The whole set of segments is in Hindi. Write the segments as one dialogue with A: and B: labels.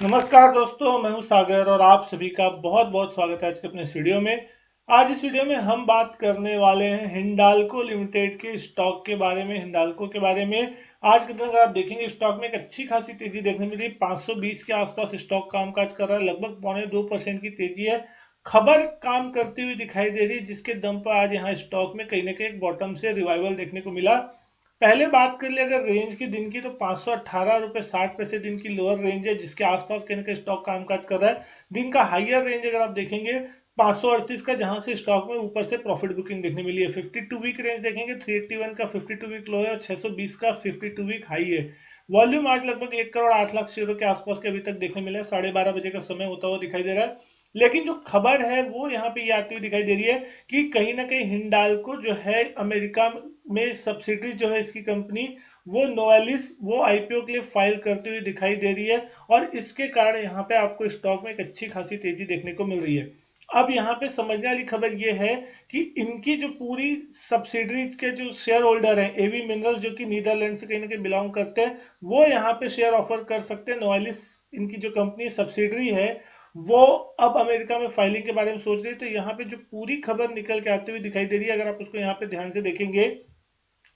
A: नमस्कार दोस्तों, मैं हूं सागर और आप सभी का बहुत बहुत स्वागत है आज के अपने इस वीडियो में। आज इस वीडियो में हम बात करने वाले हैं हिंडाल्को लिमिटेड के स्टॉक के बारे में। हिंडाल्को के बारे में आज के दिन अगर आप देखेंगे स्टॉक में एक अच्छी खासी तेजी देखने मिली। 520 के आसपास स्टॉक कामकाज कर रहा है, लगभग 0.2% की तेजी है। खबर काम करती हुई दिखाई दे रही है, जिसके दम पर आज यहाँ स्टॉक में कहीं ना कहीं एक बॉटम से रिवाइवल देखने को मिला। पहले बात कर ले अगर रेंज की दिन की, तो 518 रुपए 60 पैसे दिन की लोअर रेंज है, जिसके आसपास कहीं ना कहीं स्टॉक कामकाज कर रहा है। दिन का हाइयर रेंज अगर आप देखेंगे 538 का, जहां से स्टॉक में ऊपर से प्रॉफिट बुकिंग देखने मिली है। 52 वीक रेंज देखेंगे, 381 का 52 वीक लो है और 620 का 52 वीक हाई है। वॉल्यूम आज लगभग 1 करोड़ 8 लाख शेयरों के आसपास के अभी तक देखने मिला है। 12:30 बजे का समय होता हुआ दिखाई दे रहा है। लेकिन जो खबर है वो यहाँ पे ये आती हुई दिखाई दे रही है कि कहीं ना कहीं हिंडाल्को जो है अमेरिका में सब्सिडी जो है इसकी कंपनी, वो नोवेलिस वो आईपीओ के लिए फाइल करती हुई दिखाई दे रही है। और इसके कारण यहाँ पे आपको स्टॉक में एक अच्छी खासी तेजी देखने को मिल रही है। अब यहाँ पे समझने वाली खबर ये है कि इनकी जो पूरी सब्सिडरीज के जो शेयर होल्डर हैं, एवी मिनरल जो कि नीदरलैंड से कहीं ना कहीं बिलोंग करते हैं, वो यहाँ पे शेयर ऑफर कर सकते हैं। नोवेलिस इनकी जो कंपनी सब्सिडरी है, वो अब अमेरिका में फाइलिंग के बारे में सोच रही है। तो यहाँ पे जो पूरी खबर निकल के आती हुई दिखाई दे रही है, अगर आप उसको यहाँ पे ध्यान से देखेंगे,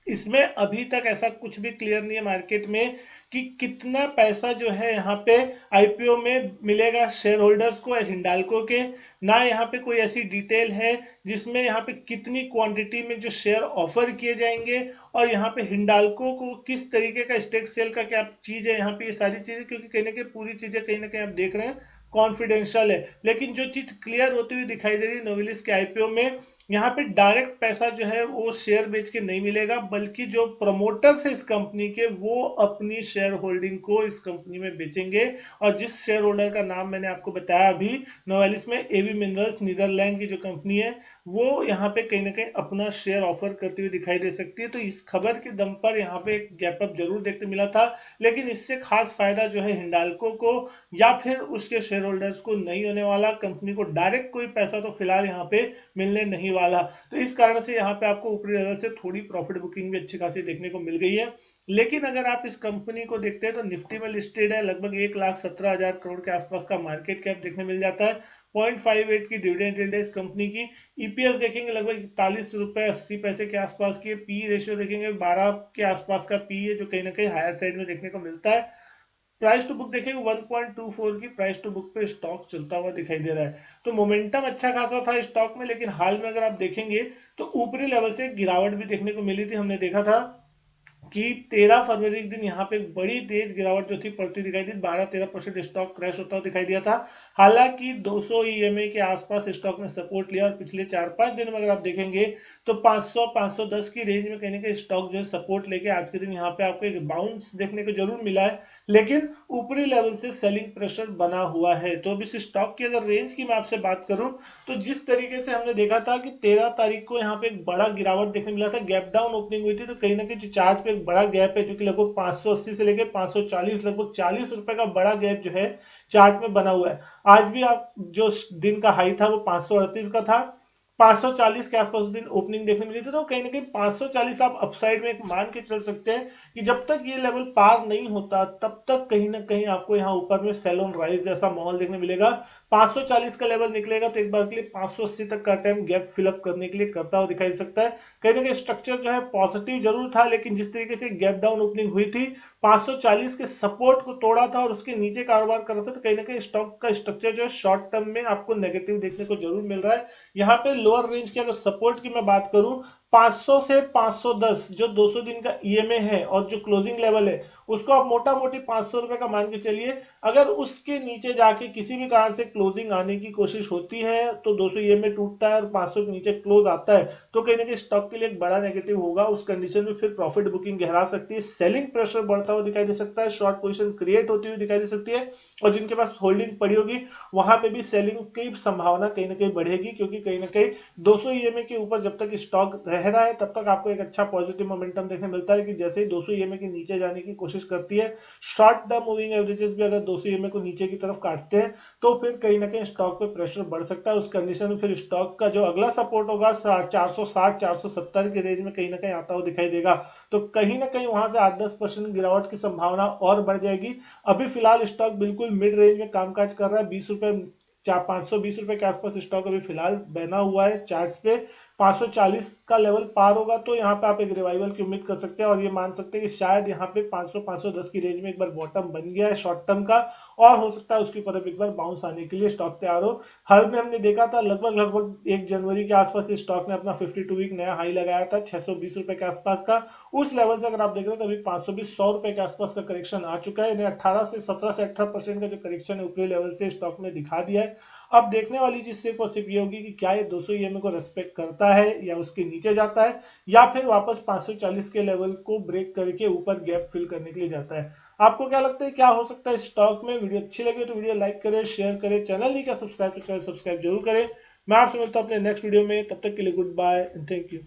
A: इसमें अभी तक ऐसा कुछ भी क्लियर नहीं है मार्केट में कि कितना पैसा जो है यहाँ पे आईपीओ में मिलेगा शेयर होल्डर्स को हिंडाल्को के। ना यहाँ पे कोई ऐसी डिटेल है जिसमें यहाँ पे कितनी क्वांटिटी में जो शेयर ऑफर किए जाएंगे, और यहाँ पे हिंडाल्को को किस तरीके का स्टेक सेल का क्या चीज है यहाँ पे, ये सारी चीजें, क्योंकि कहीं ना कहीं पूरी चीजें कहीं ना कहीं आप देख रहे हैं कॉन्फिडेंशियल है। लेकिन जो चीज क्लियर होती हुई दिखाई दे रही है नोवेलिस के आईपीओ में, यहाँ पे डायरेक्ट पैसा जो है वो शेयर बेच के नहीं मिलेगा, बल्कि जो प्रमोटर्स है इस कंपनी के, वो अपनी शेयर होल्डिंग को इस कंपनी में बेचेंगे। और जिस शेयर होल्डर का नाम मैंने आपको बताया अभी नोवेलिस में, एवी मिनरल्स नीदरलैंड की जो कंपनी है, वो यहाँ पे कहीं ना कहीं अपना शेयर ऑफर करती हुई दिखाई दे सकती है। तो इस खबर के दम पर यहाँ पे एक गैप अप जरूर देखने मिला था, लेकिन इससे खास फायदा जो है हिंडाल्को को या फिर उसके शेयर होल्डर्स को नहीं होने वाला। कंपनी को डायरेक्ट कोई पैसा तो फिलहाल यहाँ पे मिलने नहीं वाला। तो इस कारण से यहाँ पे आपको ऊपरी लेवल से थोड़ी प्रॉफिट बुकिंग भी अच्छी खासी देखने को मिल गई है। लेकिन अगर आप इस कंपनी को देखते हैं तो निफ्टी में लिस्टेड है, लगभग 1,17,000 करोड़ के आसपास का मार्केट कैप देखने मिल जाता है। 0.58 की डिविडेंड यील्ड है इस कंपनी की। ईपीएस देखेंगे लगभग 41 रुपए 80 पैसे के आसपास की। पी रेशियो देखेंगे 12 के आसपास का पी है, जो कहीं ना कहीं हायर साइड में देखने को मिलता है। प्राइस टू बुक देखेंगे 1.24 की प्राइस टू बुक पे स्टॉक चलता हुआ दिखाई दे रहा है। तो मोमेंटम अच्छा खासा था स्टॉक में, लेकिन हाल में अगर आप देखेंगे तो ऊपरी लेवल से गिरावट भी देखने को मिली थी। हमने देखा था कि 13 फरवरी के दिन यहाँ पे एक बड़ी तेज गिरावट जो थी पड़ती दिखाई दी, 12-13% स्टॉक क्रैश होता हुआ दिखाई दिया था। हालांकि 200 ईएमए के आसपास स्टॉक ने सपोर्ट लिया, और पिछले 4-5 दिन में अगर आप देखेंगे तो 500 510 की रेंज में कहीं ना कहीं स्टॉक जो है सपोर्ट लेके आज के दिन यहाँ पे आपको एक बाउंस देखने को जरूर मिला है। लेकिन ऊपरी लेवल से सेलिंग प्रेशर बना हुआ है। तो अब इस स्टॉक की अगर रेंज की मैं आपसे बात करूं, तो जिस तरीके से हमने देखा था कि 13 तारीख को यहाँ पे एक बड़ा गिरावट देखने मिला था, गैप डाउन ओपनिंग हुई थी, तो कहीं ना कहीं जो चार्ट पे एक बड़ा गैप है जो कि लगभग 580 से लेकर 540, लगभग 40 रुपए का बड़ा गैप जो है चार्ट में बना हुआ है। आज भी आप जो दिन का हाई था वो 538 का था, 540 के आसपास दिन ओपनिंग देखने मिली थी। तो कहीं ना कहीं 540 आप अपसाइड में एक मान के चल सकते हैं कि जब तक ये लेवल पार नहीं होता तब तक कहीं ना कहीं आपको यहाँ ऊपर में सेल ऑन राइज जैसा माहौल देखने मिलेगा। 540 का लेवल निकलेगा तो एक बार के लिए 580 तक का टाइम गैप फिलअप करने के लिए करता हुआ दिखाई सकता है। कहीं ना कहीं स्ट्रक्चर जो है पॉजिटिव जरूर था, लेकिन जिस तरीके से गैप डाउन ओपनिंग हुई थी, 540 के सपोर्ट को तोड़ा था और उसके नीचे कारोबार कर रहा था, तो कहीं ना कहीं स्टॉक का स्ट्रक्चर जो है शॉर्ट टर्म में आपको नेगेटिव देखने को जरूर मिल रहा है। यहाँ पे लोअर रेंज की अगर सपोर्ट की मैं बात करूं, 500 से 510 जो 200 दिन का ईएमए है और जो क्लोजिंग लेवल है, उसको आप मोटा मोटी 500 रुपए का मान के चलिए। अगर उसके नीचे जाके किसी भी कारण से क्लोजिंग आने की कोशिश होती है तो 200 ईएमए टूटता है और 500 के नीचे क्लोज आता है, तो कहीं ना कहीं स्टॉक के लिए एक बड़ा नेगेटिव होगा। उस कंडीशन में फिर प्रॉफिट बुकिंग गहरा सकती है, सेलिंग प्रेशर बढ़ता हुआ दिखाई दे सकता है, शॉर्ट पोजीशन क्रिएट होती हुई दिखाई दे सकती है, और जिनके पास होल्डिंग पड़ी होगी वहां पे भी सेलिंग की संभावना कहीं ना कहीं बढ़ेगी, क्योंकि कहीं ना कहीं 200 ईएमए के ऊपर जब तक स्टॉक रह रहा है तब तक आपको एक अच्छा पॉजिटिव मोमेंटम देखने मिलता है कि जैसे ही 200 ईएमए के नीचे जाने की कोशिश करती है, शॉर्ट टर्म मूविंग एवरेजेस भी अगर 200 ईएमए को नीचे की तरफ काटते हैं तो फिर कहीं ना कहीं स्टॉक पे प्रेशर बढ़ सकता है। उस कंडीशन में फिर स्टॉक का जो अगला सपोर्ट होगा 460 470 के रेंज में कहीं ना कहीं आता हुआ दिखाई देगा। तो कहीं ना कहीं वहां से 8-10% गिरावट की संभावना और बढ़ जाएगी। अभी फिलहाल स्टॉक बिल्कुल मिड रेंज में कामकाज कर रहा है। 20 रुपए 520 रुपए के आसपास स्टॉक अभी फिलहाल बना हुआ है चार्ट्स पे। 540 का लेवल पार होगा तो यहाँ पे आप एक रिवाइवल की उम्मीद कर सकते हैं और ये मान सकते हैं कि शायद यहाँ पे 500 510 की रेंज में एक बार बॉटम बन गया है शॉर्ट टर्म का, और हो सकता है उसके ऊपर अब एक बार बाउंस आने के लिए स्टॉक तैयार हो। हाल में हमने देखा था लगभग 1 जनवरी के आसपास स्टॉक ने अपना 52 वीक नया हाई लगाया था 620 रुपए के आसपास का। उस लेवल से अगर आप देख रहे हो तो अभी 520 100 रुपए के आसपास का करेक्शन आ चुका है। 17 से 18% का जो करेक्शन है ऊपरी लेवल से स्टॉक ने दिखा दिया है। अब देखने वाली चीज सिर्फ और सिर्फ ये होगी कि क्या ये 200 ईएमए को रेस्पेक्ट करता है या उसके नीचे जाता है, या फिर वापस 540 के लेवल को ब्रेक करके ऊपर गैप फिल करने के लिए जाता है। आपको क्या लगता है क्या हो सकता है स्टॉक में? वीडियो अच्छी लगे तो वीडियो लाइक करें, शेयर करें, चैनल नहीं क्या सब्सक्राइब तो चैनल सब्सक्राइब जरूर करें। मैं आपसे मिलता हूं अपने नेक्स्ट वीडियो में, तब तक के लिए goodbye and thank you.